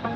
Yo,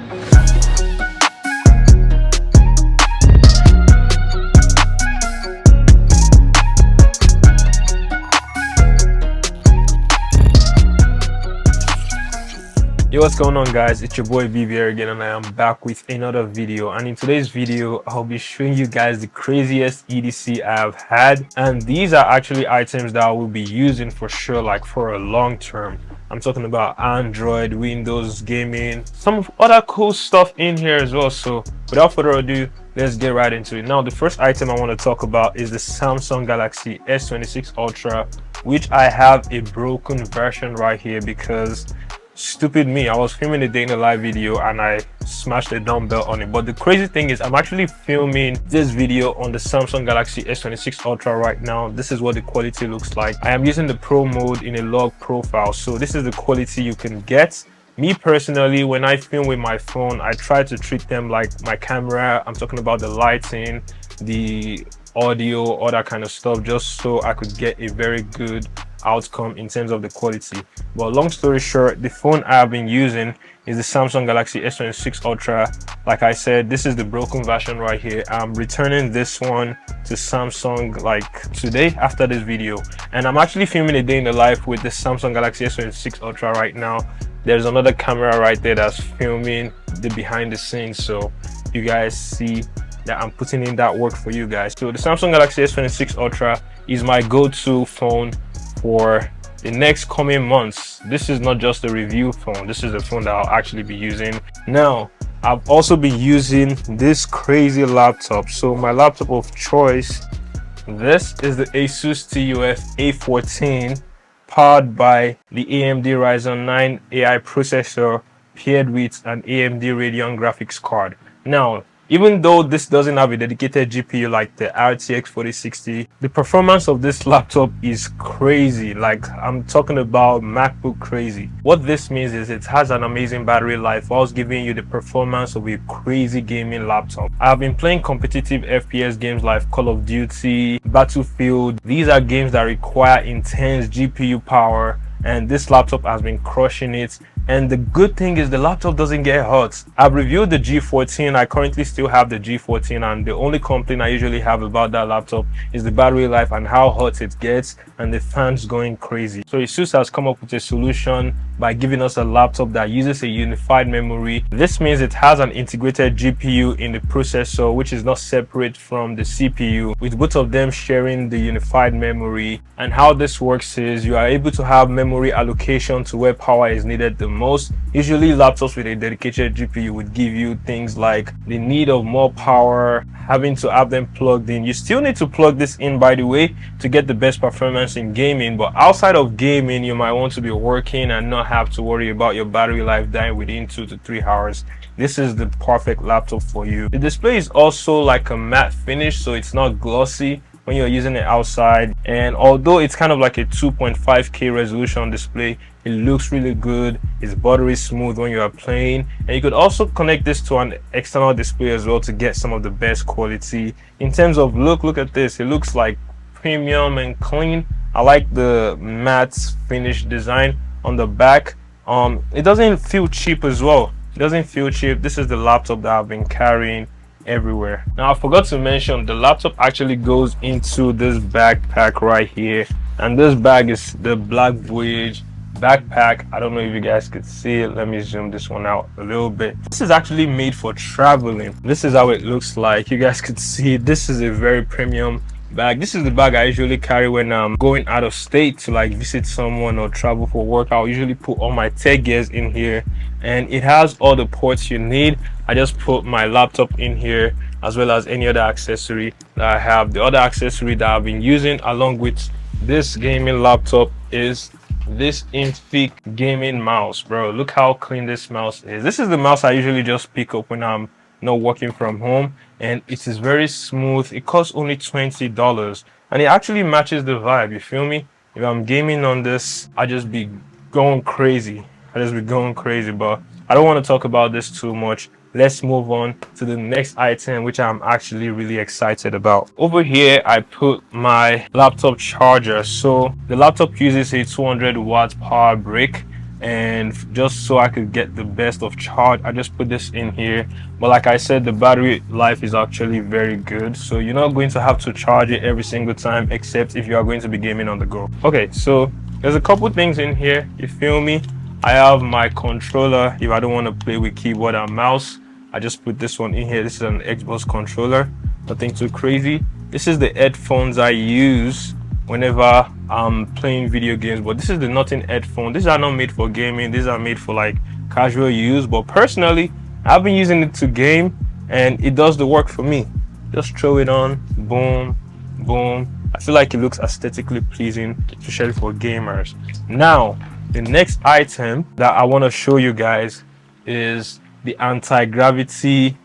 what's going on, guys? It's your boy VV again, and I am back with another video. And in today's video, I'll be showing you guys the craziest EDC I've had, and these are actually items that I will be using for sure, like for a long term. I'm talking about Android, Windows, gaming, some other cool stuff in here as well. So without further ado, let's get right into it. Now, the first item I want to talk about is the Samsung Galaxy S26 Ultra, which I have a broken version right here because stupid me, I was filming a day in a live video and I smashed a dumbbell on it. But the crazy thing is I'm actually filming this video on the Samsung Galaxy S26 Ultra right now. This is what the quality looks like. I am using the pro mode in a log profile, so this is the quality you can get. Me personally, when I film with my phone, I try to treat them like my camera. I'm talking about the lighting, the audio, all that kind of stuff, just so I could get a very good outcome in terms of the quality. But long story short, the phone I have been using is the Samsung Galaxy S26 Ultra. Like I said, this is the broken version right here. I'm returning this one to Samsung like today after this video, and I'm actually filming a day in the life with the Samsung Galaxy S26 Ultra right now. There's another camera right there that's filming the behind the scenes, so you guys see that I'm putting in that work for you guys. So the Samsung Galaxy S26 Ultra is my go-to phone for the next coming months. This is not just a review phone, this is a phone that I'll actually be using. Now, I've also been using this crazy laptop. So my laptop of choice, this is the Asus TUF A14, powered by the AMD Ryzen 9 AI processor paired with an AMD Radeon graphics card. Now, even though this doesn't have a dedicated GPU like the RTX 4060, the performance of this laptop is crazy. Like, I'm talking about MacBook crazy. What this means is it has an amazing battery life whilst giving you the performance of a crazy gaming laptop. I've been playing competitive FPS games like Call of Duty, Battlefield. These are games that require intense GPU power, and this laptop has been crushing it. And the good thing is the laptop doesn't get hot. I've reviewed the G14. I currently still have the G14, and the only complaint I usually have about that laptop is the battery life and how hot it gets and the fans going crazy. So ASUS has come up with a solution by giving us a laptop that uses a unified memory. This means it has an integrated GPU in the processor, which is not separate from the CPU, with both of them sharing the unified memory. And how this works is you are able to have memory allocation to where power is needed the most. Usually laptops with a dedicated GPU would give you things like the need of more power, having to have them plugged in. You still need to plug this in, by the way, to get the best performance in gaming. But outside of gaming, you might want to be working and not have to worry about your battery life dying within 2 to 3 hours. This is the perfect laptop for you. The display is also like a matte finish, so it's not glossy when you're using it outside. And although it's kind of like a 2.5K resolution display, it looks really good. It's buttery smooth when you are playing, and you could also connect this to an external display as well to get some of the best quality. In terms of look at this, it looks like premium and clean. I like the matte finish design on the back. It doesn't feel cheap as well. It doesn't feel cheap. This is the laptop that I've been carrying everywhere. Now, I forgot to mention the laptop actually goes into this backpack right here, and this bag is the Black Voyage backpack. I don't know if you guys could see it. Let me zoom this one out a little bit. This is actually made for traveling. This is how it looks like. You guys could see it. This is a very premium bag. This is the bag I usually carry when I'm going out of state to like visit someone or travel for work. I'll usually put all my tech gears in here, and it has all the ports you need. I just put my laptop in here as well as any other accessory that I have. The other accessory that I've been using along with this gaming laptop is this Infinix gaming mouse. Bro, look how clean this mouse is. This is the mouse I usually just pick up when I'm not working from home, and it is very smooth. It costs only $20, and it actually matches the vibe. You feel me? If I'm gaming on this, I just be going crazy. But I don't want to talk about this too much. Let's move on to the next item, which I'm actually really excited about. Over here, I put my laptop charger. So the laptop uses a 200 watt power brick, and just so I could get the best of charge, I just put this in here. But like I said, the battery life is actually very good, so you're not going to have to charge it every single time, except if you are going to be gaming on the go. Okay, so there's a couple things in here, you feel me? I have my controller if I don't want to play with keyboard and mouse. I just put this one in here. This is an Xbox controller, nothing too crazy. This is the headphones I use whenever I'm playing video games, but this is the nothing headphone. These are not made for gaming, these are made for like casual use, but personally I've been using it to game and it does the work for me. Just throw it on, boom, boom. I feel like it looks aesthetically pleasing, especially for gamers. Now the next item that I want to show you guys is the anti-gravity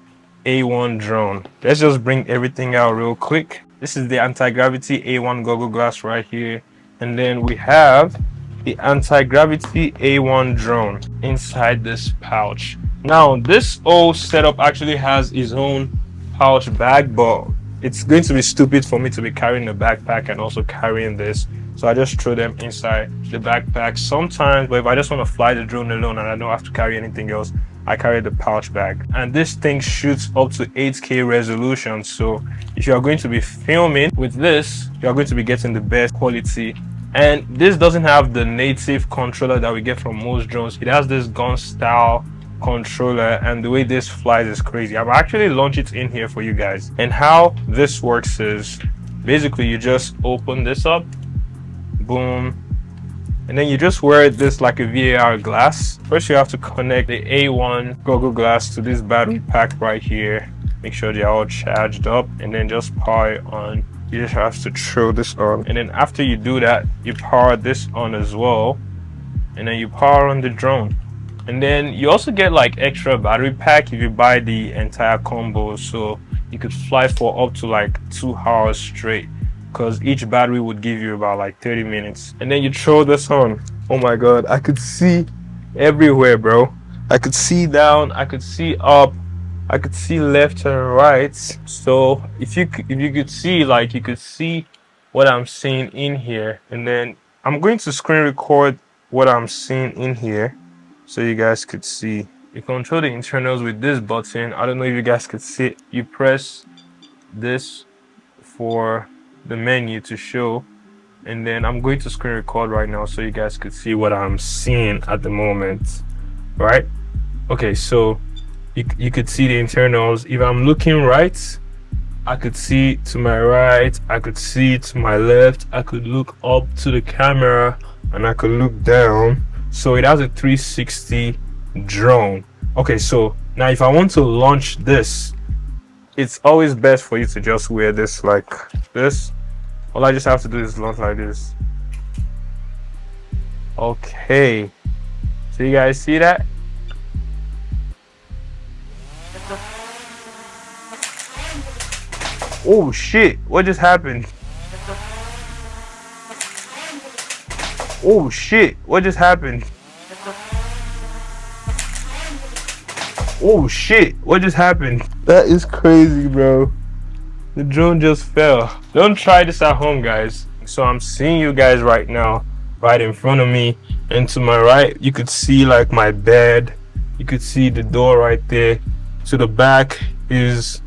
A1 drone. Let's just bring everything out real quick. This is the anti-gravity A1 goggle glass right here, and then we have the anti-gravity A1 drone inside this pouch. Now this whole setup actually has its own pouch bag, but it's going to be stupid for me to be carrying a backpack and also carrying this, so I just throw them inside the backpack sometimes. But if I just want to fly the drone alone and I don't have to carry anything else, I carry the pouch bag. And this thing shoots up to 8K resolution, so if you are going to be filming with this, you are going to be getting the best quality. And this doesn't have the native controller that we get from most drones. It has this gun style controller, and the way this flies is crazy. I've actually launched it in here for you guys. And how this works is basically you just open this up, boom, and then you just wear this like a VAR glass. First you have to connect the A1 goggle glass to this battery pack right here. Make sure they're all charged up, and then just power it on. You just have to throw this on, and then after you do that, you power this on as well, and then you power on the drone. And then you also get like extra battery pack if you buy the entire combo, so you could fly for up to like 2 hours straight, because each battery would give you about like 30 minutes. And then you throw this on. Oh my god, I could see everywhere, bro. I could see down, I could see up, I could see left and right. So if you could see, like, you could see what I'm seeing in here. And then I'm going to screen record what I'm seeing in here so you guys could see. You control the internals with this button. I don't know if you guys could see it. You press this for the menu to show, and then I'm going to screen record right now so you guys could see what I'm seeing at the moment, right? Okay, so you could see the internals. If I'm looking right, I could see to my right, I could see to my left, I could look up to the camera, and I could look down. So it has a 360 drone. Okay, so now if I want to launch this, it's always best for you to just wear this like this. All I just have to do is launch like this. Okay, so you guys see that? Oh shit, what just happened? Oh shit, what just happened? Oh shit, what just happened? That is crazy, bro. The drone just fell. Don't try this at home, guys. So I'm seeing you guys right now, right in front of me, and to my right you could see like my bed, you could see the door right there. To the back is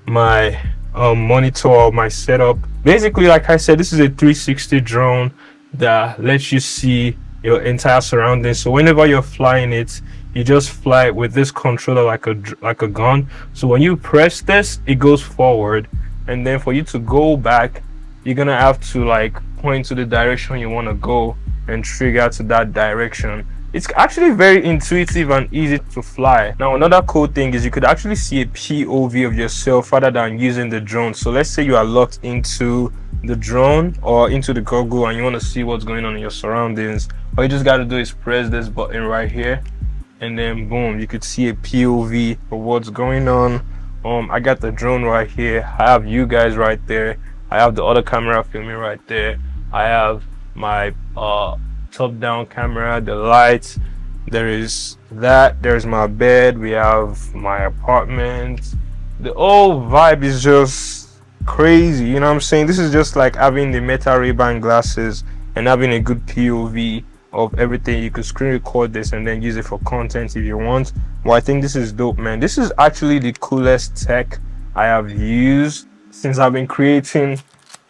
my monitor or my setup. Basically, like I said, this is a 360 drone that lets you see your entire surroundings. So whenever you're flying it, you just fly with this controller like a gun. So when you press this, it goes forward, and then for you to go back, you're gonna have to like point to the direction you want to go and trigger to that direction. It's actually very intuitive and easy to fly. Now another cool thing is you could actually see a POV of yourself rather than using the drone. So let's say you are locked into the drone or into the goggle and you want to see what's going on in your surroundings. All you just got to do is press this button right here, and then boom, you could see a POV of what's going on. I got the drone right here, I have you guys right there, I have the other camera filming right there, I have my top down camera, the lights, there is that, there's my bed, we have my apartment. The whole vibe is just crazy, you know what I'm saying? This is just like having the Meta Ray-Ban glasses and having a good POV of everything. You could screen record this and then use it for content if you want. Well, I think this is dope, man. This is actually the coolest tech I have used since I've been creating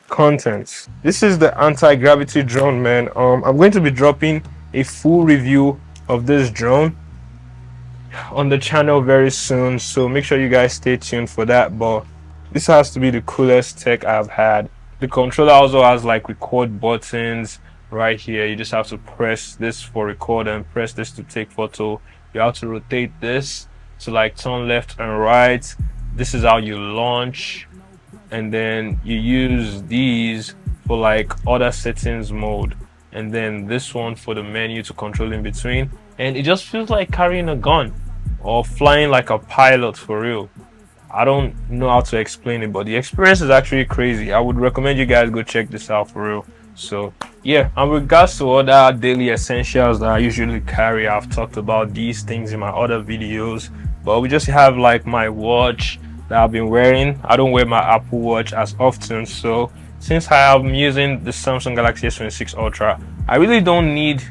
content. This is the anti-gravity drone, man. I'm going to be dropping a full review of this drone on the channel very soon, so make sure you guys stay tuned for that. But this has to be the coolest tech I've had. The controller also has like record buttons right here. You just have to press this for record and press this to take photo. You have to rotate this to like turn left and right. This is how you launch, and then you use these for like other settings mode, and then this one for the menu to control in between. And it just feels like carrying a gun or flying like a pilot for real. I don't know how to explain it, but the experience is actually crazy. I would recommend you guys go check this out for real. So yeah, in regards to other daily essentials that I usually carry, I've talked about these things in my other videos, but we just have like my watch that I've been wearing. I don't wear my Apple Watch as often, so since I am using the Samsung Galaxy S26 Ultra, I really don't need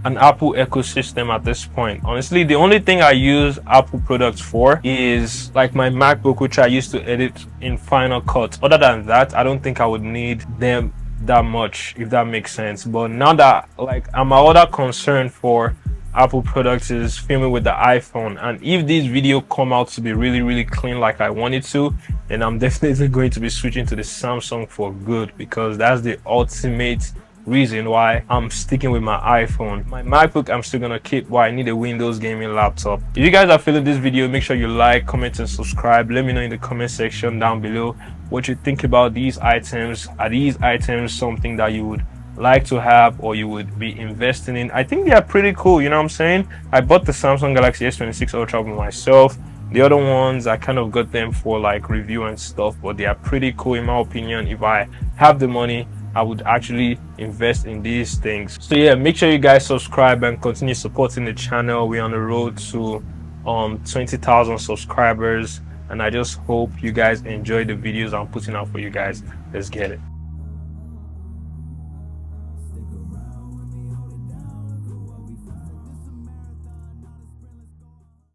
an Apple ecosystem at this point. Honestly, the only thing I use Apple products for is like my MacBook, which I used to edit in Final Cut. Other than that, I don't think I would need them that much, if that makes sense. But now that like my other concern for Apple products is filming with the iPhone, and if this video come out to be really clean like I want it to, then I'm definitely going to be switching to the Samsung for good, because that's the ultimate reason why I'm sticking with my iPhone. My MacBook I'm still gonna keep, why I need a Windows gaming laptop. If you guys are feeling this video, make sure you like, comment and subscribe. Let me know in the comment section down below what you think about these items. Are these items something that you would like to have or you would be investing in? I think they are pretty cool, you know what I'm saying? I bought the Samsung Galaxy S26 Ultra for myself. The other ones I kind of got them for like review and stuff, but they are pretty cool in my opinion. If I have the money, I would actually invest in these things. So yeah, make sure you guys subscribe and continue supporting the channel. We're on the road to 20,000 subscribers, and I just hope you guys enjoy the videos I'm putting out for you guys. Let's get it.